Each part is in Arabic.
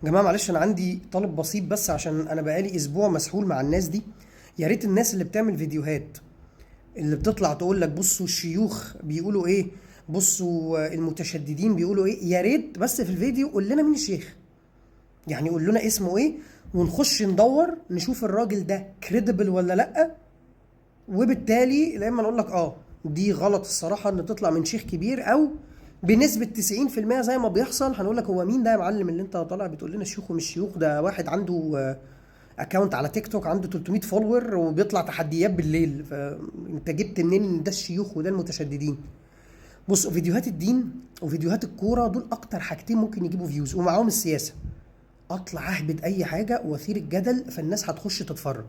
يا جماعه معلش انا عندي طلب بسيط بس عشان انا بقالي اسبوع مسحول مع الناس دي. يا ريت الناس اللي بتعمل فيديوهات اللي بتطلع تقول لك بصوا الشيوخ بيقولوا ايه، بصوا المتشددين بيقولوا ايه، يا ريت بس في الفيديو قول لنا مين الشيخ. يعني قول لنا اسمه ايه ونخش ندور نشوف الراجل ده كريديبل ولا لا. وبالتالي لا اما نقول لك دي غلط الصراحه ان تطلع من شيخ كبير، او بنسبه 90% زي ما بيحصل هنقول لك هو مين ده يا معلم اللي انت طالع بتقول لنا شيوخ ومش شيوخ. ده واحد عنده اكونت على تيك توك عنده 300 فولور وبيطلع تحديات بالليل، فانت جبت منين ان ده الشيوخ وده المتشددين؟ بص، فيديوهات الدين وفيديوهات الكوره دول اكتر حاجتين ممكن يجيبوا فيوز، ومعاهم السياسه. اطلع اهبد اي حاجه واثير الجدل فالناس هتخش تتفرج.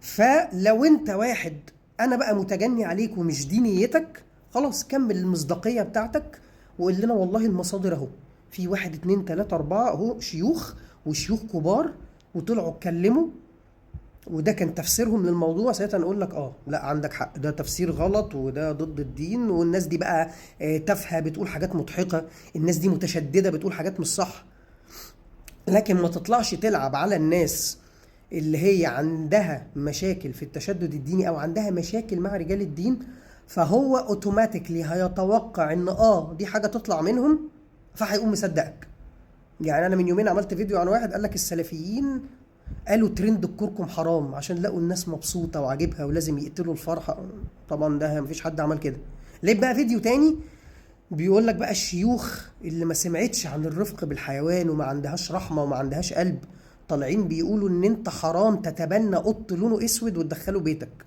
فلو انت واحد انا بقى متجني عليك ومش دي نيتك، خلاص كمل المصداقية بتاعتك وقول لنا والله المصادر اهو، في واحد اتنين تلاتة اربعة اهو شيوخ وشيوخ كبار وطلعوا اتكلموا وده كان تفسيرهم للموضوع. ساعتها نقول لك لا عندك حق، ده تفسير غلط وده ضد الدين، والناس دي بقى تافهة بتقول حاجات مضحكة، الناس دي متشددة بتقول حاجات مش صح. لكن ما تطلعش تلعب على الناس اللي هي عندها مشاكل في التشدد الديني او عندها مشاكل مع رجال الدين، فهو اوتوماتيكلي هيتوقع ان دي حاجه تطلع منهم فهيقوم مصدقك. يعني انا من يومين عملت فيديو عن واحد قال لك السلفيين قالوا ترند الكركم حرام عشان لقوا الناس مبسوطه وعاجبها ولازم يقتلوا الفرحه. طبعا ده مفيش حد عمل كده. ليه بقى فيديو تاني بيقول لك بقى الشيوخ اللي ما سمعتش عن الرفق بالحيوان وما عندهاش رحمه وما عندهاش قلب طالعين بيقولوا ان انت حرام تتبنى قط لونه اسود وتدخله بيتك.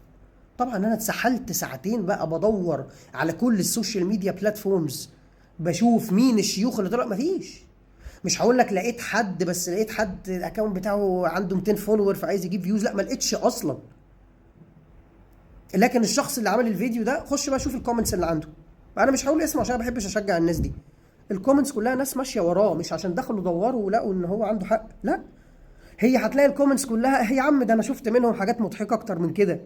طبعا انا اتسحلت ساعتين بقى بدور على كل السوشيال ميديا بلاتفورمز بشوف مين الشيوخ اللي طلع، مفيش. مش هقول لك لقيت حد، بس لقيت حد الاكونت بتاعه عنده 200 فولور فعايز يجيب فيوز، لا ما لقيتش اصلا. لكن الشخص اللي عمل الفيديو ده خش بقى شوف الكومنتس اللي عنده. انا مش هقول اسمه عشان ما بحبش اشجع الناس دي. الكومنتس كلها ناس ماشيه وراه، مش عشان دخلوا دوروا ولقوا ان هو عنده حق، لا. هي هتلاقي الكومنتس كلها يا عم ده انا شفت منهم حاجات مضحكه اكتر من كده،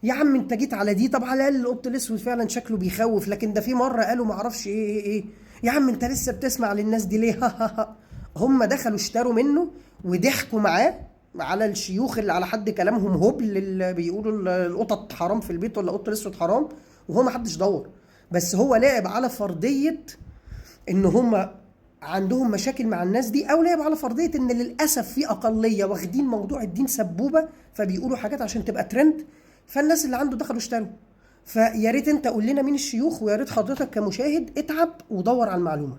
يا عم انت جيت على دي، طب على الاقل القط الاسود فعلا شكله بيخوف، لكن ده في مره قالوا ما اعرفش ايه. يا عم انت لسه بتسمع للناس دي ليه؟ هم دخلوا اشتروا منه وضحكوا معاه على الشيوخ اللي على حد كلامهم هبل اللي بيقولوا القطط حرام في البيت ولا القط الاسود حرام، وهو ما حدش دور. بس هو لعب على فرضيه ان هم عندهم مشاكل مع الناس دي، او لعب على فرضيه ان للاسف في اقليه واخدين موضوع الدين سبوبه فبيقولوا حاجات عشان تبقى ترند، فالناس اللي عنده دخلوا اشتروا. فيا ريت انت قول لنا مين الشيوخ، ويا ريت حضرتك كمشاهد اتعب ودور على المعلومه.